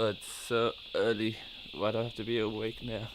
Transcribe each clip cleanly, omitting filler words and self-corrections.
Oh, it's so early. Why do I have to be awake now?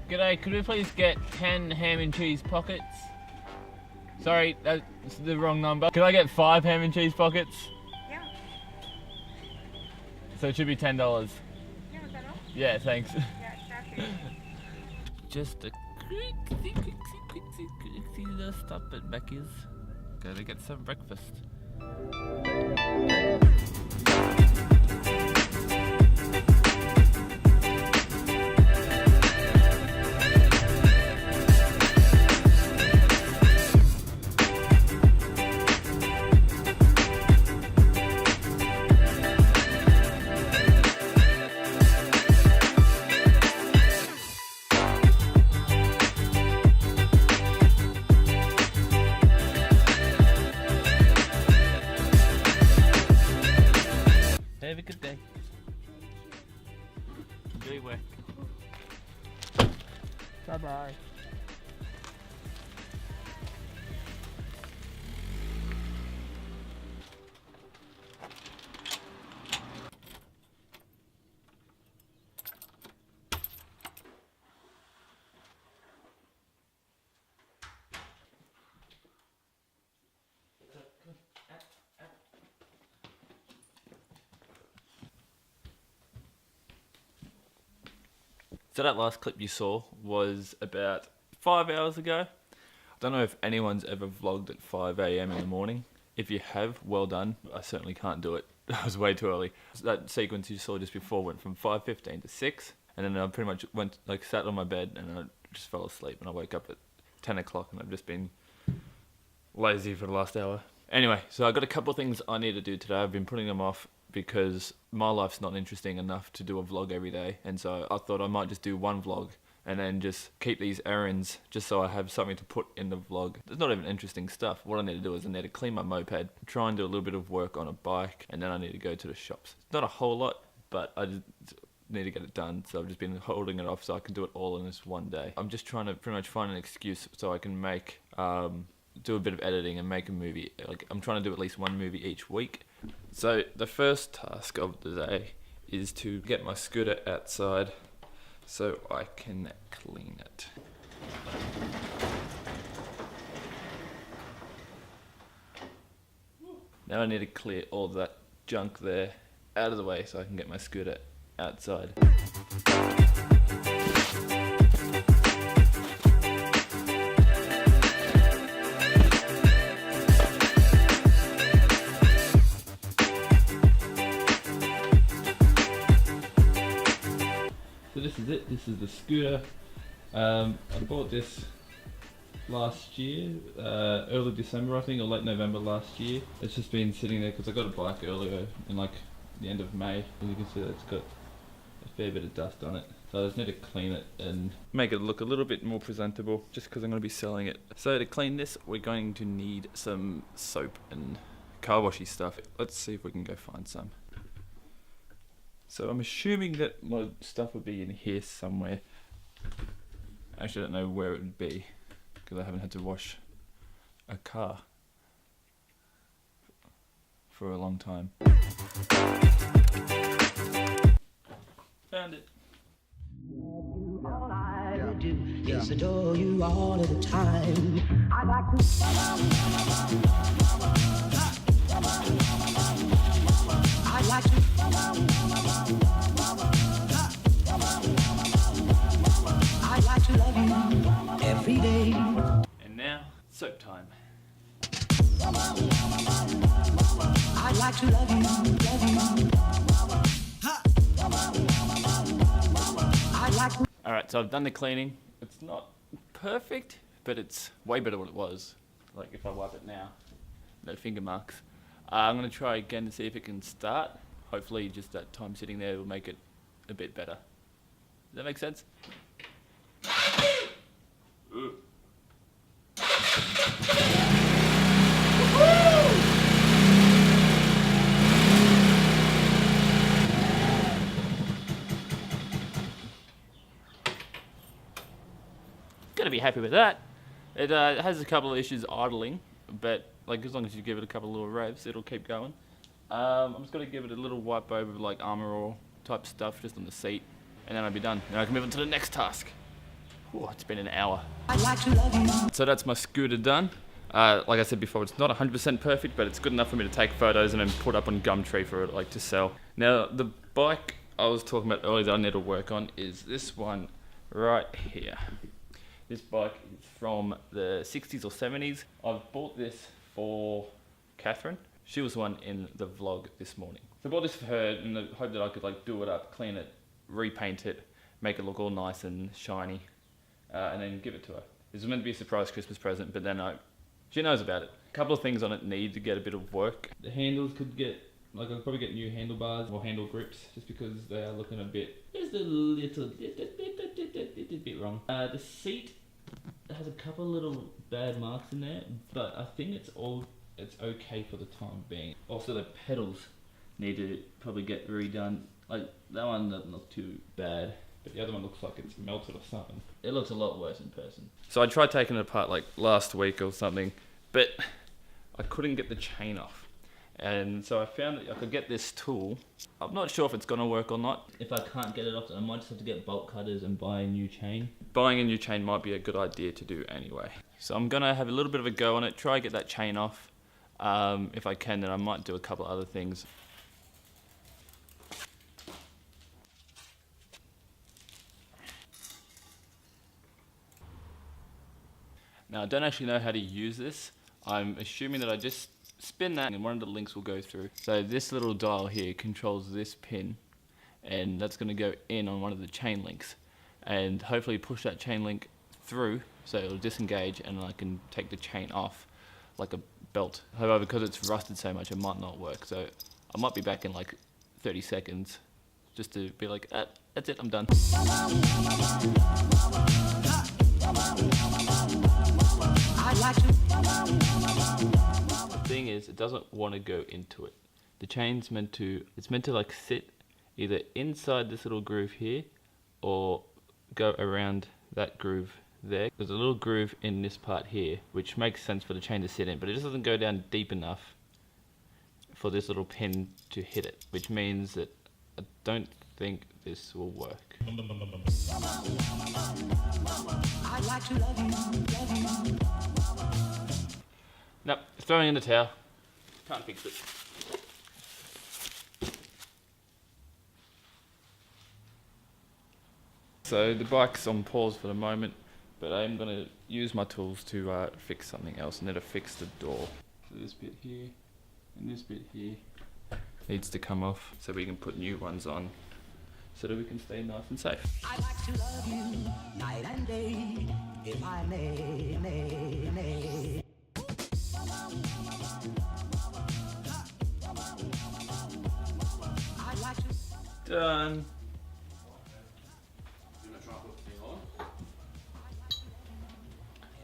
G'day, could we please get 10 ham and cheese pockets? Sorry, that's the wrong number. Could I get 5 ham and cheese pockets? Yeah. So it should be $10. Yeah, was that all? Yeah, thanks. Yeah, got you. Just a quick stop at Becky's. Gotta get some breakfast. Have a good day. Enjoy work. Bye-bye. So that last clip you saw was about 5 hours ago. I don't know if anyone's ever vlogged at 5 AM in the morning. If you have, well done. I certainly can't do it. I was way too early. That sequence you saw just before went from 5:15 to 6, and then I pretty much went, sat on my bed and I just fell asleep, and I woke up at 10 o'clock and I've just been lazy for the last hour. Anyway, so I got a couple of things I need to do today. I've been putting them off because my life's not interesting enough to do a vlog every day, and so I thought I might just do one vlog and then just keep these errands just so I have something to put in the vlog. There's not even interesting stuff. What I need to do is I need to clean my moped, try and do a little bit of work on a bike, and then I need to go to the shops. It's not a whole lot, but I just need to get it done, so I've just been holding it off so I can do it all in this one day. I'm just trying to pretty much find an excuse so I can make do a bit of editing and make a movie. I'm trying to do at least one movie each week. So the first task of the day is to get my scooter outside so I can clean it. Now I need to clear all that junk there out of the way so I can get my scooter outside. So this is it, this is the scooter. I bought this last year, early December I think, or late November last year. It's just been sitting there because I got a bike earlier in the end of May, and you can see that it's got a fair bit of dust on it. So I just need to clean it and make it look a little bit more presentable, just because I'm going to be selling it. So to clean this, we're going to need some soap and car washy stuff. Let's see if we can go find some. So I'm assuming that my stuff would be in here somewhere. Actually, I don't know where it would be because I haven't had to wash a car for a long time. Found it. All I do is adore you all of the time. I like to. I like to. day. And now, soap time. I'd like to love you, love you. I'd like to. Alright, so I've done the cleaning. It's not perfect, but it's way better than what it was. Like if I wipe it now, no finger marks. I'm going to try again to see if it can start. Hopefully just that time sitting there will make it a bit better. Does that make sense? Ooh. Gotta be happy with that. It has a couple of issues idling, but like as long as you give it a couple of little revs, it'll keep going. I'm just gonna give it a little wipe over with like Armor All type stuff just on the seat, and then I'll be done. Then I can move on to the next task. Ooh, it's been an hour. I'd like to love you. So that's my scooter done. Like I said before, it's not 100% perfect, but it's good enough for me to take photos and then put up on Gumtree for it, like to sell. Now the bike I was talking about earlier that I need to work on is this one right here. This bike is from the 60s or 70s. I've bought this for Catherine. She was the one in the vlog this morning. So I bought this for her in the hope that I could like do it up, clean it, repaint it, make it look all nice and shiny, and then give it to her. This was meant to be a surprise Christmas present, but then she knows about it. A couple of things on it need to get a bit of work. The handles could get, like I'll probably get new handlebars or handle grips, just because they are looking a bit, just a little bit wrong. The seat has a couple little bad marks in there, but I think it's okay for the time being. Also the pedals need to probably get redone. Like that one doesn't look too bad, but the other one looks like it's melted or something. It looks a lot worse in person. So I tried taking it apart like last week or something, but I couldn't get the chain off. And so I found that I could get this tool. I'm not sure if it's gonna work or not. If I can't get it off, I might just have to get bolt cutters and buy a new chain. Buying a new chain might be a good idea to do anyway. So I'm gonna have a little bit of a go on it, try to get that chain off. If I can, then I might do a couple of other things. Now I don't actually know how to use this. I'm assuming that I just spin that and one of the links will go through. So this little dial here controls this pin, and that's going to go in on one of the chain links, and hopefully push that chain link through so it'll disengage and I can take the chain off like a belt. However, because it's rusted so much, it might not work. So I might be back in like 30 seconds just to be like, that's it, I'm done. I'd like to. The thing is, it doesn't want to go into it. The chain's meant to like sit either inside this little groove here or go around that groove there. There's a little groove in this part here, which makes sense for the chain to sit in, but it just doesn't go down deep enough for this little pin to hit it, which means that I don't think this will work. I'd like to love you, love you. Nope, throwing in the towel. Can't fix it. So the bike's on pause for the moment, but I'm going to use my tools to fix something else. I need to fix the door. So this bit here and this bit here needs to come off so we can put new ones on so that we can stay nice and safe. I'd like to love you night and day, if I may. I'd like to. Done.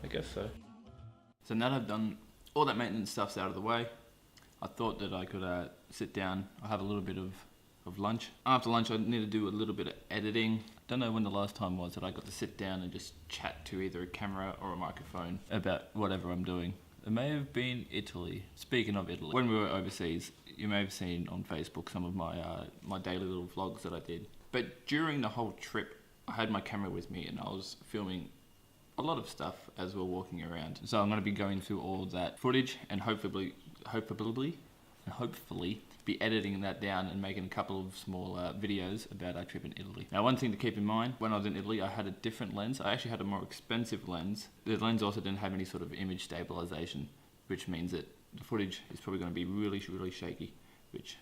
I guess so. So now that I've done all that maintenance stuff's out of the way, I thought that I could sit down. I'll have a little bit of lunch. After lunch I need to do a little bit of editing. Don't know when the last time was that I got to sit down and just chat to either a camera or a microphone about whatever I'm doing. It may have been Italy. Speaking of Italy, when we were overseas, you may have seen on Facebook some of my my daily little vlogs that I did. But during the whole trip, I had my camera with me and I was filming a lot of stuff as we're walking around. So I'm going to be going through all of that footage and hopefully and hopefully be editing that down and making a couple of small videos about our trip in Italy. Now, one thing to keep in mind, when I was in Italy, I had a different lens. I actually had a more expensive lens. The lens also didn't have any sort of image stabilization, which means that the footage is probably going to be really, really shaky, which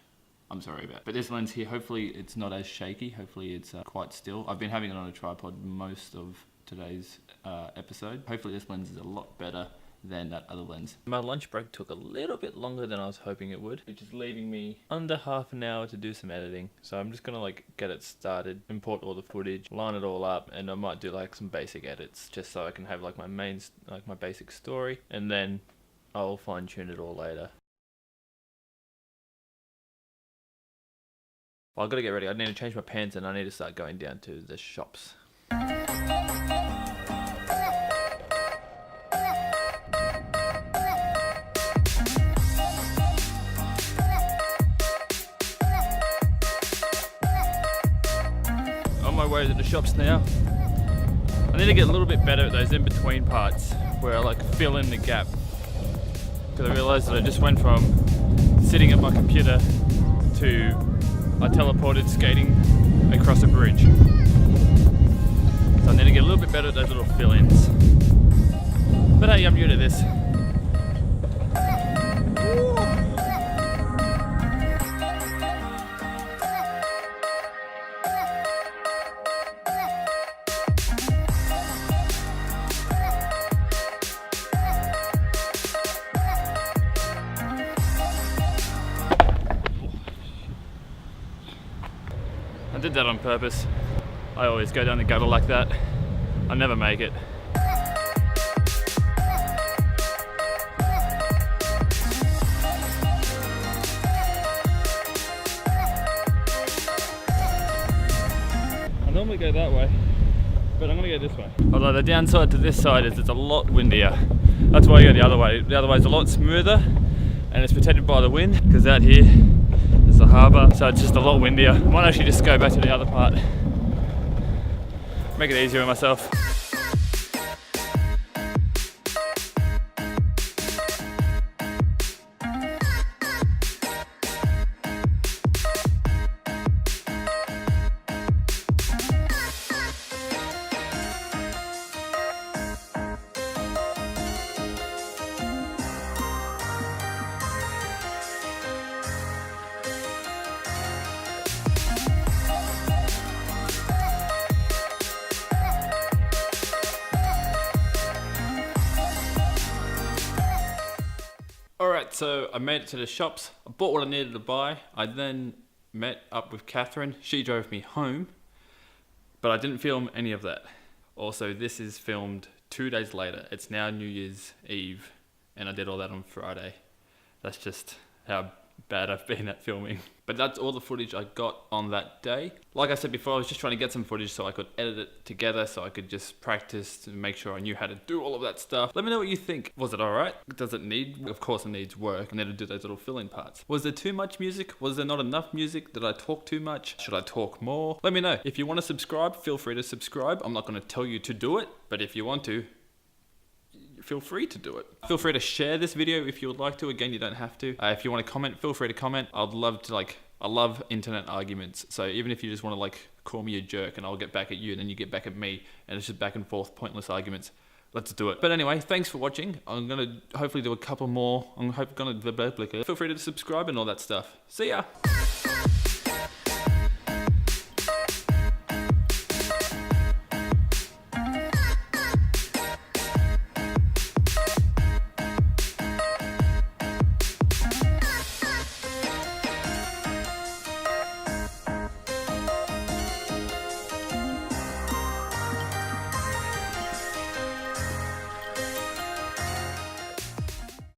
I'm sorry about. But this lens here, hopefully it's not as shaky. Hopefully it's quite still. I've been having it on a tripod most of today's episode. Hopefully this lens is a lot better than that other lens. My lunch break took a little bit longer than I was hoping it would, which is leaving me under half an hour to do some editing. So I'm just gonna like get it started, import all the footage, line it all up, and I might do like some basic edits just so I can have like my basic story, and then I'll fine tune it all later. Well, I've got to get ready. I need to change my pants and I need to start going down to the shops. On my way to the shops now. I need to get a little bit better at those in-between parts where I like fill in the gap. Because I realised that I just went from sitting at my computer to I teleported skating across a bridge. So I need to get a little bit better at those little fill-ins. But hey, I'm new to this. I did that on purpose. I always go down the gutter like that. I never make it. I normally go that way, but I'm gonna go this way. Although the downside to this side is it's a lot windier. That's why I go the other way. The other way is a lot smoother and it's protected by the wind, because out here is the harbour, so it's just a lot windier. I might actually just go back to the other part. Make it easier on myself. Alright, so I made it to the shops. I bought what I needed to buy. I then met up with Catherine. She drove me home, but I didn't film any of that. Also, this is filmed 2 days later. It's now New Year's Eve, and I did all that on Friday. That's just how bad I've been at filming. But that's all the footage I got on that day. Like I said before, I was just trying to get some footage so I could edit it together, so I could just practice and make sure I knew how to do all of that stuff. Let me know what you think. Was it alright? Does it need? Of course it needs work. I need to do those little fill-in parts. Was there too much music? Was there not enough music? Did I talk too much? Should I talk more? Let me know. If you want to subscribe, feel free to subscribe. I'm not going to tell you to do it, but if you want to, feel free to do it. Feel free to share this video if you would like to. Again, you don't have to. If you want to comment, feel free to comment. I'd love to I love internet arguments. So even if you just want to call me a jerk and I'll get back at you and then you get back at me and it's just back and forth pointless arguments, let's do it. But anyway, thanks for watching. I'm going to hopefully do a couple more. Feel free to subscribe and all that stuff. See ya.